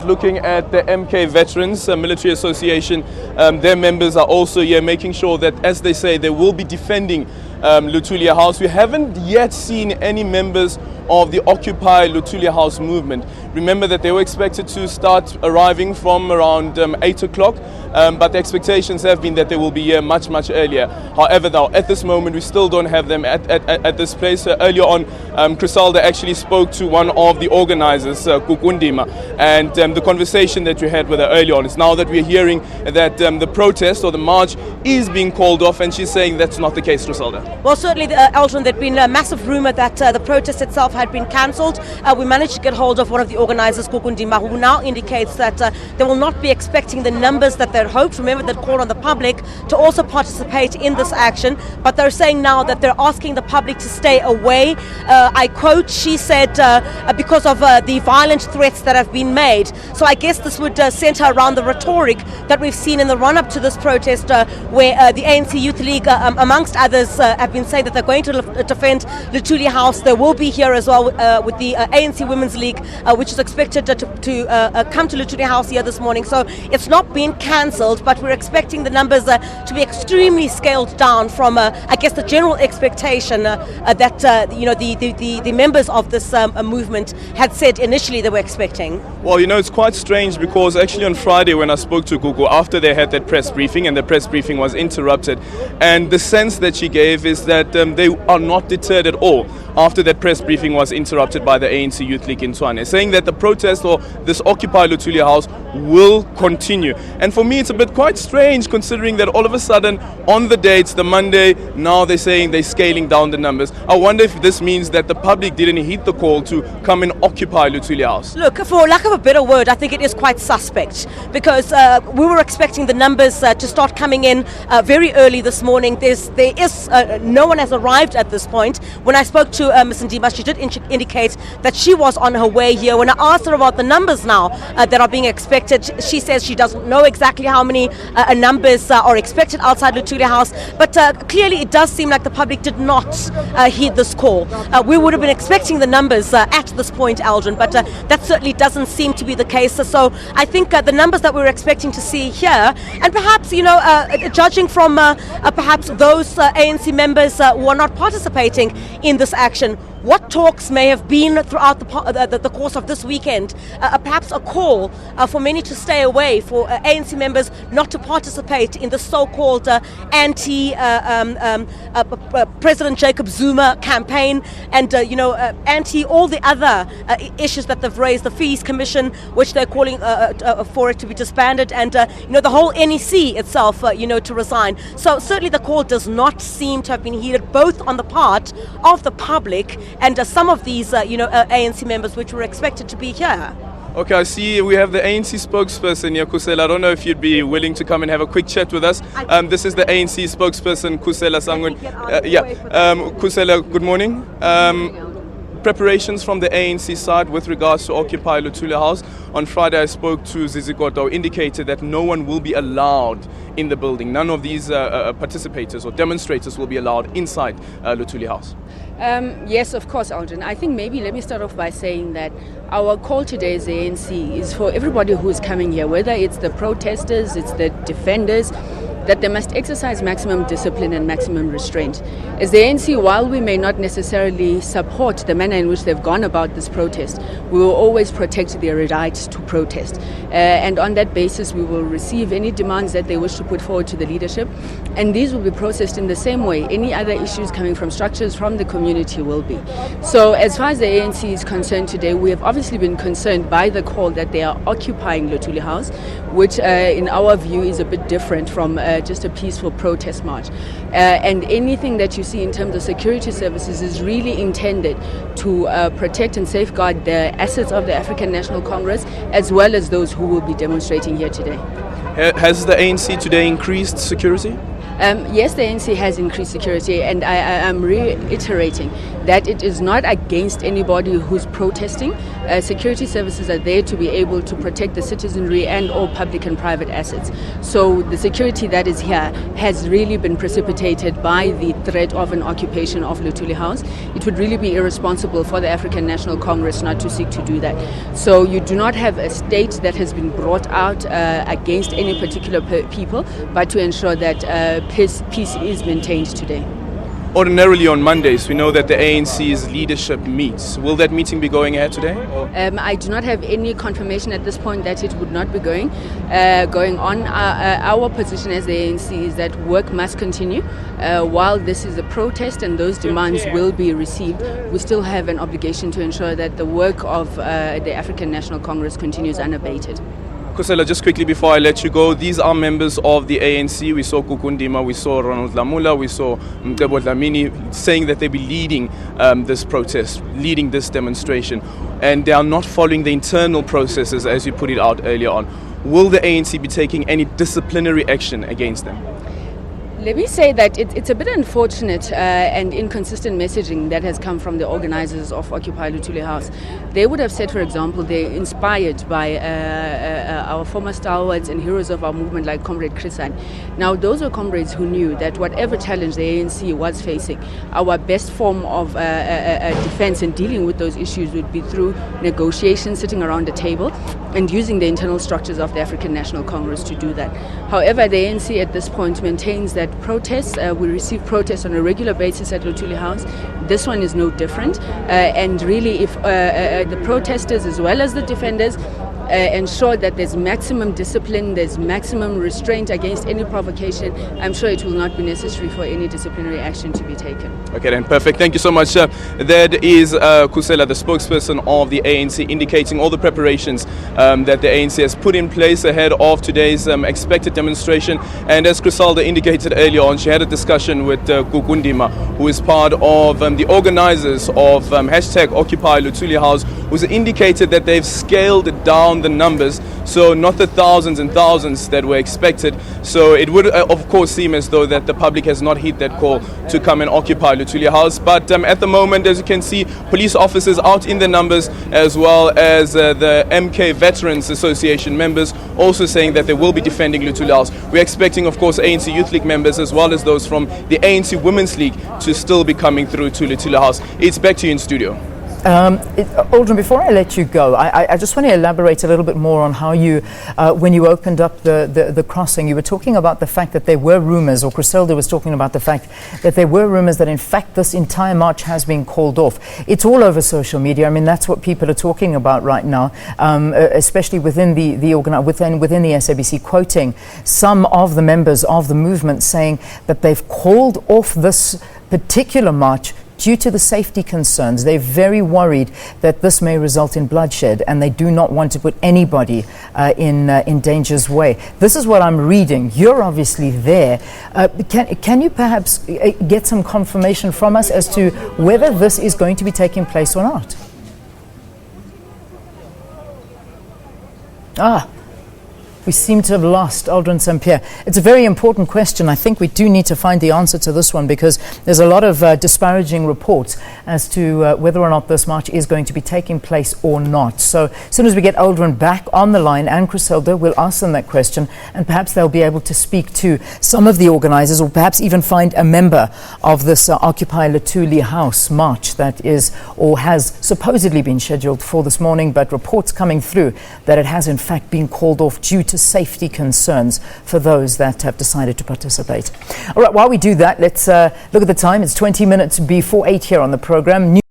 Looking at the MK Veterans Military Association, their members are also here making sure that, as they say, they will be defending Luthuli House. We haven't yet seen any members of the Occupy Luthuli House movement. Remember that they were expected to start arriving from around 8 o'clock, but the expectations have been that they will be here much earlier. However, though, at this moment we still don't have them at this place. Earlier on, Crisalda actually spoke to one of the organizers, Kukundima, and the conversation that we had with her earlier on is now that we're hearing that the protest or the march is being called off, and she's saying that's not the case, Crisalda. Well, certainly, Aldrin, there'd been a massive rumour that the protest itself had been cancelled. We managed to get hold of one of the organisers, Kukundima, who now indicates that they will not be expecting the numbers that they'd hoped. Remember, they'd called on the public to also participate in this action, but they're saying now that they're asking the public to stay away. I quote, she said, because of the violent threats that have been made. So I guess this would centre around the rhetoric that we've seen in the run-up to this protest, where the ANC Youth League, amongst others, have been saying that they're going to defend Luthuli House. They will be here as well with the ANC Women's League, which is expected to come to Luthuli House here this morning. So it's not been cancelled, but we're expecting the numbers to be extremely scaled down from, I guess, the general expectation that the members of this movement had said initially they were expecting. Well, it's quite strange because actually on Friday when I spoke to Gugu after they had that press briefing, and the press briefing was interrupted, and the sense that she gave is that they are not deterred at all after that press briefing was interrupted by the ANC Youth League in Tshwane, saying that the protest or this Occupy Luthuli House will continue. And for me it's a bit quite strange considering that all of a sudden on the dates, the Monday, now they're saying they're scaling down the numbers. I wonder if this means that the public didn't heed the call to come and occupy Luthuli House. Look, for lack of a better word, I think it is quite suspect because we were expecting the numbers to start coming in very early this morning. No one has arrived at this point. When I spoke to Ms. Ndima, she did indicate that she was on her way here. When I asked her about the numbers now that are being expected, she says she doesn't know exactly how many numbers are expected outside Luthuli House, but clearly it does seem like the public did not heed this call. We would have been expecting the numbers at this point, Aldrin, but that certainly doesn't seem to be the case. So I think the numbers that we were expecting to see here, and perhaps, judging from perhaps those ANC members who are not participating in this action, what talks may have been throughout the course of this weekend, perhaps a call for many to stay away, for ANC members not to participate in the so-called anti-President Jacob Zuma campaign, and anti all the other issues that they've raised, the Fees Commission, which they're calling for it to be disbanded, and the whole NEC itself, to resign. So certainly the call does not seem to have been heeded, both on the part of the public and some of these, ANC members which were expected to be here. Okay, I see we have the ANC spokesperson here, Kusela. I don't know if you'd be willing to come and have a quick chat with us. This is the ANC spokesperson, Kusela Sangwen. Kusela, good morning. Preparations from the ANC side with regards to Occupy Luthuli House. On Friday I spoke to Zizikoto, who indicated that no one will be allowed in the building. None of these participators or demonstrators will be allowed inside Luthuli House. Yes, of course, Aldrin. I think maybe let me start off by saying that our call today as the ANC is for everybody who is coming here, whether it's the protesters, it's the defenders, that they must exercise maximum discipline and maximum restraint. As the ANC, while we may not necessarily support the manner in which they've gone about this protest, we will always protect their right to protest. And on that basis, we will receive any demands that they wish to put forward to the leadership, and these will be processed in the same way any other issues coming from structures from the community will be. So as far as the ANC is concerned today, we have obviously been concerned by the call that they are occupying Luthuli House, which in our view is a bit different from just a peaceful protest march. And anything that you see in terms of security services is really intended to protect and safeguard the assets of the African National Congress, as well as those who will be demonstrating here today. Has the ANC today increased security? Yes, the ANC has increased security, and I am reiterating that it is not against anybody who's protesting. Security services are there to be able to protect the citizenry and all public and private assets. So the security that is here has really been precipitated by the threat of an occupation of Luthuli House. It would really be irresponsible for the African National Congress not to seek to do that. So you do not have a state that has been brought out against any particular people, but to ensure that peace is maintained today. Ordinarily on Mondays, we know that the ANC's leadership meets. Will that meeting be going ahead today? I do not have any confirmation at this point that it would not be going on. Our position as the ANC is that work must continue. While this is a protest and those demands will be received, we still have an obligation to ensure that the work of the African National Congress continues unabated. Khosela, just quickly before I let you go, these are members of the ANC. We saw Kukundima, we saw Ronald Lamula, we saw Mtebo Dlamini saying that they'll be leading this protest, leading this demonstration, and they are not following the internal processes as you put it out earlier on. Will the ANC be taking any disciplinary action against them? Let me say that it's a bit unfortunate and inconsistent messaging that has come from the organizers of Occupy Luthuli House. They would have said, for example, they're inspired by our former stalwarts and heroes of our movement like Comrade Chrisan. Now, those were comrades who knew that whatever challenge the ANC was facing, our best form of defense and dealing with those issues would be through negotiations, sitting around a table, and using the internal structures of the African National Congress to do that. However, the ANC at this point maintains that protests, we receive protests on a regular basis at Luthuli House. This one is no different. And really, if the protesters as well as the defenders ensure that there's maximum discipline, there's maximum restraint against any provocation, I'm sure it will not be necessary for any disciplinary action to be taken. Okay then, perfect. Thank you so much. That is Khosela, the spokesperson of the ANC, indicating all the preparations that the ANC has put in place ahead of today's expected demonstration. And as Griselda indicated earlier on, she had a discussion with Kukundima, who is part of the organizers of hashtag Occupy Luthuli House, who's indicated that they've scaled down the numbers, so not the thousands and thousands that were expected. So it would of course seem as though that the public has not heed that call to come and occupy Luthuli House. But at the moment, as you can see, police officers out in the numbers, as well as the MK Veterans Association members also saying that they will be defending Luthuli House. We're expecting, of course, ANC Youth League members as well as those from the ANC Women's League to still be coming through to Luthuli House. It's back to you in studio. Aldrin, before I let you go, I just want to elaborate a little bit more on how you, when you opened up the crossing, you were talking about the fact that there were rumors, or Griselda was talking about the fact that there were rumors that in fact this entire march has been called off. It's all over social media. I mean, that's what people are talking about right now, especially within within the SABC, quoting some of the members of the movement saying that they've called off this particular march due to the safety concerns. They're very worried that this may result in bloodshed, and they do not want to put anybody in danger's way. This is what I'm reading. You're obviously there. Can you perhaps get some confirmation from us as to whether this is going to be taking place or not? We seem to have lost Aldrin St. Pierre. It's a very important question. I think we do need to find the answer to this one, because there's a lot of disparaging reports as to whether or not this march is going to be taking place or not. So as soon as we get Aldrin back on the line and Griselda, we'll ask them that question, and perhaps they'll be able to speak to some of the organizers, or perhaps even find a member of this Occupy Luthuli House march that is or has supposedly been scheduled for this morning, but reports coming through that it has in fact been called off due to safety concerns for those that have decided to participate. All right, while we do that, let's look at the time. It's 20 minutes before 8 here on the program.